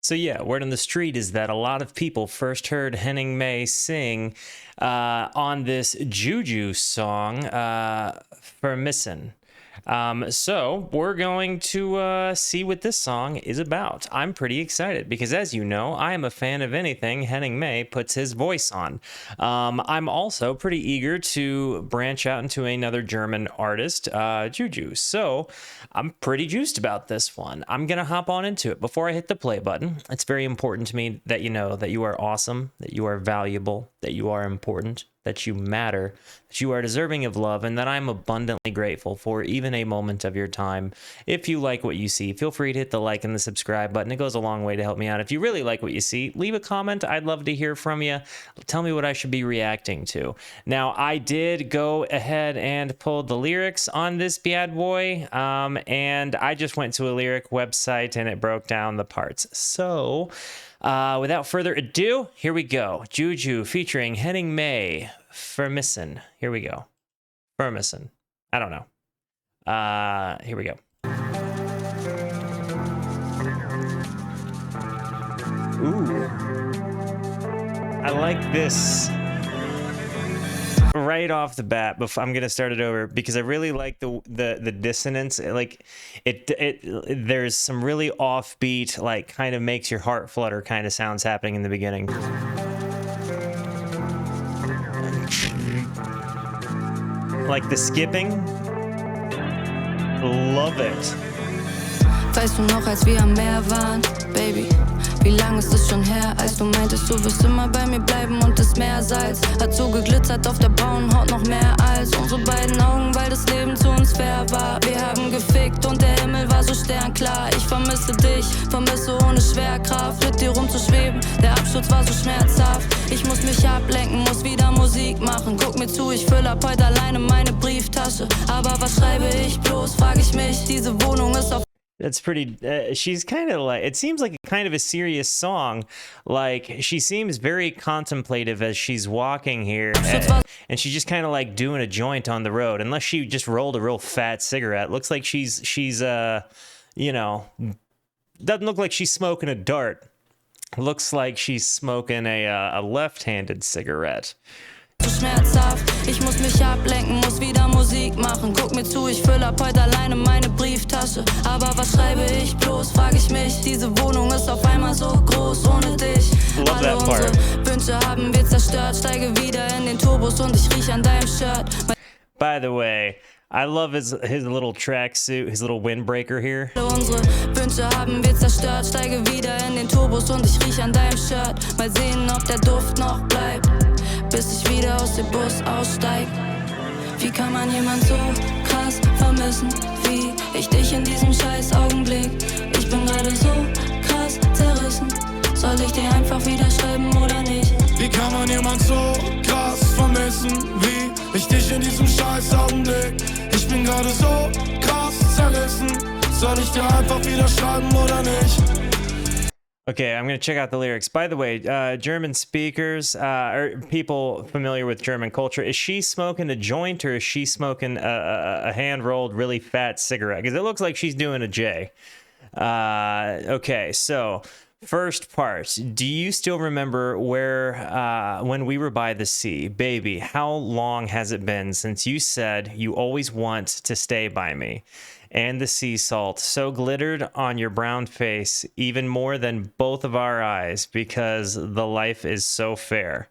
So yeah, word on the street is that a lot of people first heard Henning May sing on this Juju song, Vermissen. So we're going to see what this song is about. I'm pretty excited because, as you know, I am a fan of anything Henning May puts his voice on. I'm also pretty eager to branch out into another German artist, Juju. So I'm pretty juiced about this one. I'm going to hop on into it. Before I hit the play button, it's very important to me that you know that you are awesome, that you are valuable, that you are important, that you matter, that you are deserving of love, and that I'm abundantly grateful for even a moment of your time. If you like what you see, feel free to hit the like and the subscribe button. It goes a long way to help me out. If you really like what you see, leave a comment. I'd love to hear from you. Tell me what I should be reacting to. Now, I did go ahead and pull the lyrics on this bad boy, and I just went to a lyric website and it broke down the parts. So, without further ado, here we go. Juju featuring Henning May, Vermissen. Here we go. Vermissen. I don't know. Here we go. Ooh. I like this right off the bat. Before I'm gonna start it over because I really like the dissonance. Like there's some really offbeat, like kind of makes your heart flutter kind of sounds happening in the beginning. Like the skipping. Love it. Weißt du noch, als wir am Meer waren, Baby? Wie lang ist es schon her, als du meintest, du wirst immer bei mir bleiben und das Meersalz hat so geglitzert auf der braunen Haut noch mehr als unsere beiden Augen, weil das Leben zu uns fair war. Wir haben gefickt und der Himmel war so sternklar. Ich vermisse dich, vermisse ohne Schwerkraft, mit dir rumzuschweben. Der Absturz war so schmerzhaft. Ich muss mich ablenken, muss wieder Musik machen. Guck mir zu, ich fülle ab heute alleine meine Brieftasche. Aber was schreibe ich bloß, frag ich mich. Diese Wohnung ist auf. That's pretty, she's kind of like, it seems like a kind of a serious song. Like, she seems very contemplative as she's walking here. And she's just kind of like doing a joint on the road. Unless she just rolled a real fat cigarette. Looks like she's you know, doesn't look like she's smoking a dart. Looks like she's smoking a left-handed cigarette. Schmerzhaft, ich muss mich ablenken, muss wieder Musik machen. Guck mir zu, ich fülle ab heute alleine meine Brieftasche. Aber was schreibe ich bloß, frag ich mich. Diese Wohnung ist auf einmal so groß ohne dich. Alle unsere Wünsche haben wir zerstört. Steige wieder in den Turbos und ich riech an deinem Shirt. By the way, I love his little tracksuit, his little windbreaker here. Unsere Wünsche haben wir zerstört. Steige wieder in den Turbos und ich riech an deinem Shirt. Mal sehen, ob der Duft noch bleibt, bis ich wieder aus dem Bus aussteig. Wie kann man jemand so krass vermissen, wie ich dich in diesem scheiß Augenblick? Ich bin gerade so krass zerrissen. Soll ich dir einfach wieder schreiben oder nicht? Wie kann man jemand so krass vermissen, wie ich dich in diesem scheiß Augenblick? Ich bin gerade so krass zerrissen. Soll ich dir einfach wieder schreiben oder nicht? Okay, I'm going to check out the lyrics. By the way, German speakers, or people familiar with German culture, is she smoking a joint or is she smoking a hand-rolled, really fat cigarette? Because it looks like she's doing a J. Okay, so first part. Do you still remember where, when we were by the sea? Baby, how long has it been since you said you always want to stay by me? And the sea salt so glittered on your brown face, even more than both of our eyes, because the life is so fair.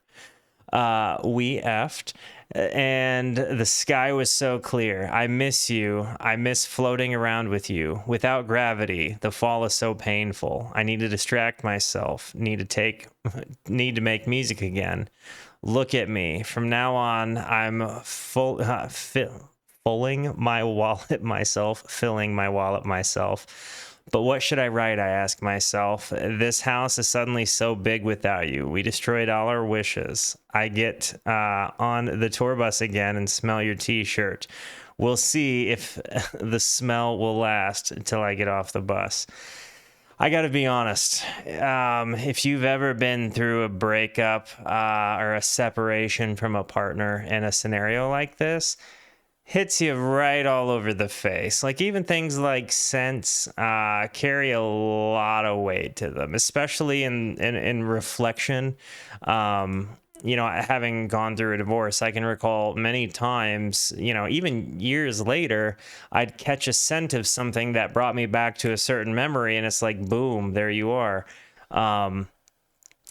We effed, and the sky was so clear. I miss you. I miss floating around with you. Without gravity, the fall is so painful. I need to distract myself. Need to make music again. Look at me. From now on, I'm filling my wallet myself. But what should I write, I ask myself. This house is suddenly so big without you. We destroyed all our wishes. I get on the tour bus again and smell your t-shirt. We'll see if the smell will last until I get off the bus. I gotta be honest, if you've ever been through a breakup or a separation from a partner in a scenario like this, hits you right all over the face. Like even things like scents carry a lot of weight to them, especially in reflection. You know, having gone through a divorce, I can recall many times, you know, even years later, I'd catch a scent of something that brought me back to a certain memory, and it's like, boom, there you are.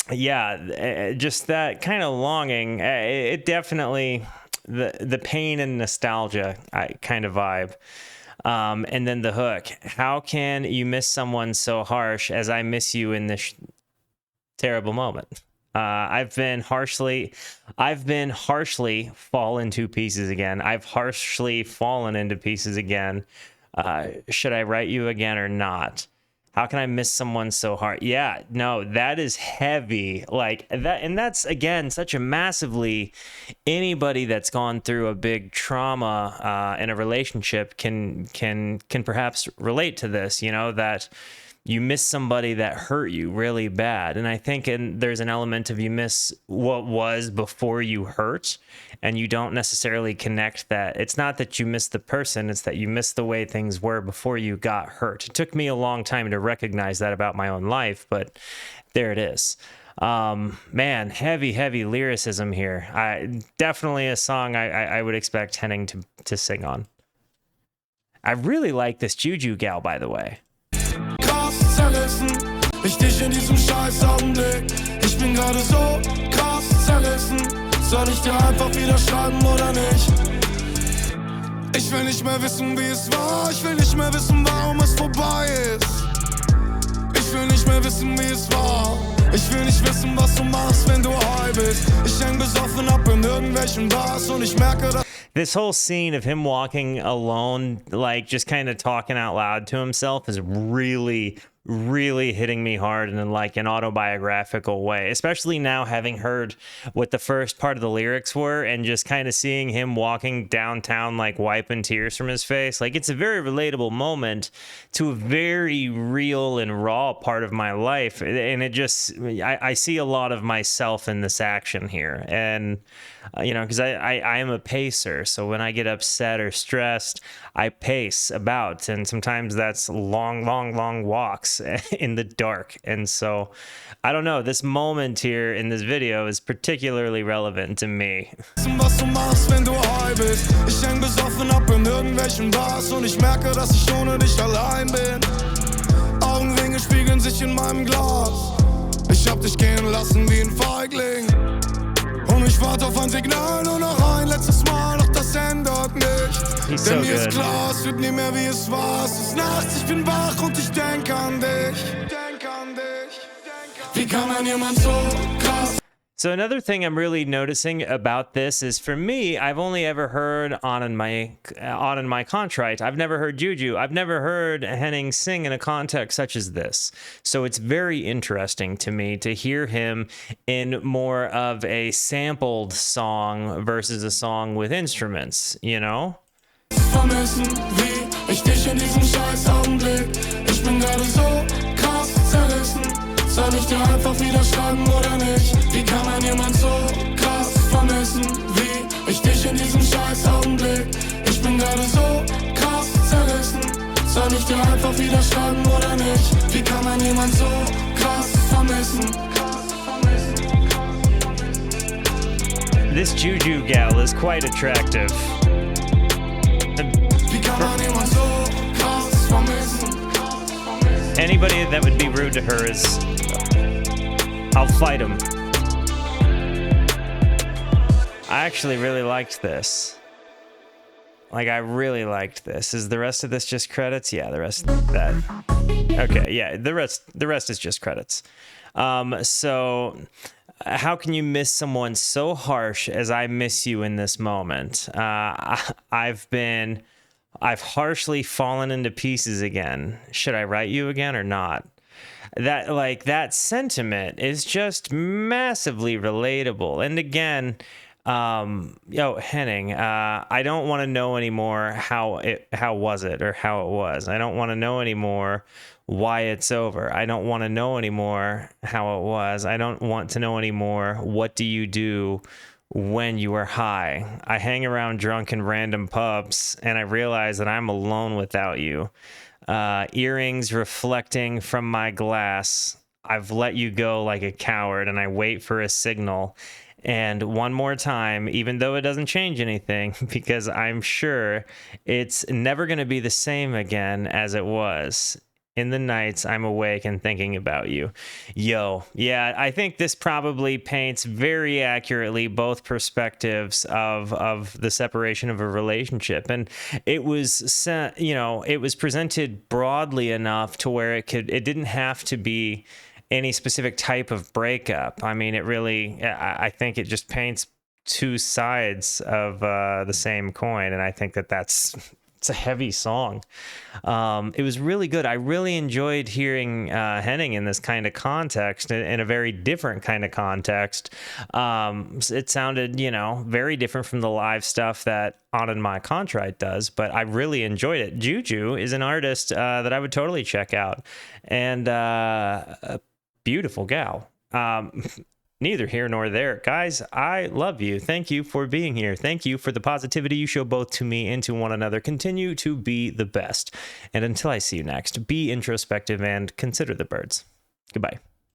Just that kind of longing, it definitely, the pain and nostalgia kind of vibe. And then the hook, how can you miss someone so harsh as I miss you in this terrible moment? I've been harshly fallen to pieces again. I've harshly fallen into pieces again. Should I write you again or not? How can I miss someone so hard? Yeah, no, that is heavy. Like that, and that's again such a massively, anybody that's gone through a big trauma in a relationship can perhaps relate to this, you know, that you miss somebody that hurt you really bad. And I think there's an element of you miss what was before you hurt, and you don't necessarily connect that. It's not that you miss the person, it's that you miss the way things were before you got hurt. It took me a long time to recognize that about my own life, but there it is. Man, heavy lyricism here. Definitely a song I would expect Henning to sing on. I really like this Juju gal, by the way. Zerrissen, ich dich in diesem scheiß Augenblick. Ich bin gerade so krass zerrissen. Soll ich dir einfach wieder schreiben oder nicht? Ich will nicht mehr wissen, wie es war. Ich will nicht mehr wissen, warum es vorbei ist. Ich will nicht mehr wissen, wie es war. Ich will nicht wissen, was du machst, wenn du high bist. Ich häng besoffen ab in irgendwelchen Bars und ich merke, dass this whole scene of him walking alone, like just kind of talking out loud to himself, is really hitting me hard in like an autobiographical way, especially now having heard what the first part of the lyrics were and just kind of seeing him walking downtown, like wiping tears from his face. Like it's a very relatable moment to a very real and raw part of my life. And it just, I see a lot of myself in this action here. And, you know, because I am a pacer. So when I get upset or stressed, I pace about. And sometimes that's long walks in the dark. And so I don't know, this moment here in this video is particularly relevant to me. Was du machst, wenn du high bist. Ich häng besoffen ab in irgendwelchen Bars und ich merke, dass ich ohne dich allein bin. Augenringe spiegeln sich in meinem Glas. Ich hab dich gehen lassen wie ein Feigling. Und ich warte auf ein Signal, nur noch ein letztes Mal, doch das ändert nichts. Denn mir ist klar, es wird nie mehr wie es war. Es ist nachts, ich bin wach und ich denk an dich. Wie kann man jemand so krass? So another thing I'm really noticing about this is, for me, I've only ever heard On in My Contrite. I've never heard Juju. I've never heard Henning sing in a context such as this. So it's very interesting to me to hear him in more of a sampled song versus a song with instruments, you know? Vermissen, wie ich dich in diesem scheiß Augenblick. Ich bin gerade so krass zerrissen. Soll ich dir einfach wieder schreiben oder nicht? Wie kann man jemand so krass vermissen, wie ich dich in diesem scheiß Augenblick? Ich bin gerade so krass zerrissen. Soll ich dir einfach wieder schreiben oder nicht? Wie kann man jemand so krass vermissen? This Juju gal is quite attractive. Wie kann man jemand so krass vermissen? Anybody that would be rude to her is, I'll fight him. I actually really liked this. Like, I really liked this. Is the rest of this just credits? Yeah, the rest of that. Okay, yeah, the rest is just credits. So how can you miss someone so harsh as I miss you in this moment? I've harshly fallen into pieces again. Should I write you again or not? That sentiment is just massively relatable. And again, Henning, I don't want to know anymore how was it or how it was. I don't want to know anymore why it's over. I don't want to know anymore how it was. I don't want to know anymore what do you do when you are high. I hang around drunk in random pubs, and I realize that I'm alone without you. Earrings reflecting from my glass. I've let you go like a coward, and I wait for a signal. And one more time, even though it doesn't change anything, because I'm sure it's never going to be the same again as it was. In the nights, I'm awake and thinking about you. Yo, yeah, I think this probably paints very accurately both perspectives of the separation of a relationship. And it was, it was presented broadly enough to where it didn't have to be any specific type of breakup. I mean, it really, I think it just paints two sides of the same coin. And I think it's a heavy song. It was really good. I really enjoyed hearing Henning in this kind of context, in a very different kind of context. It sounded, very different from the live stuff that On in My Contrite does, but I really enjoyed it. Juju is an artist that I would totally check out, and a beautiful gal. Neither here nor there. Guys, I love you. Thank you for being here. Thank you for the positivity you show both to me and to one another. Continue to be the best. And until I see you next, be introspective and consider the birds. Goodbye.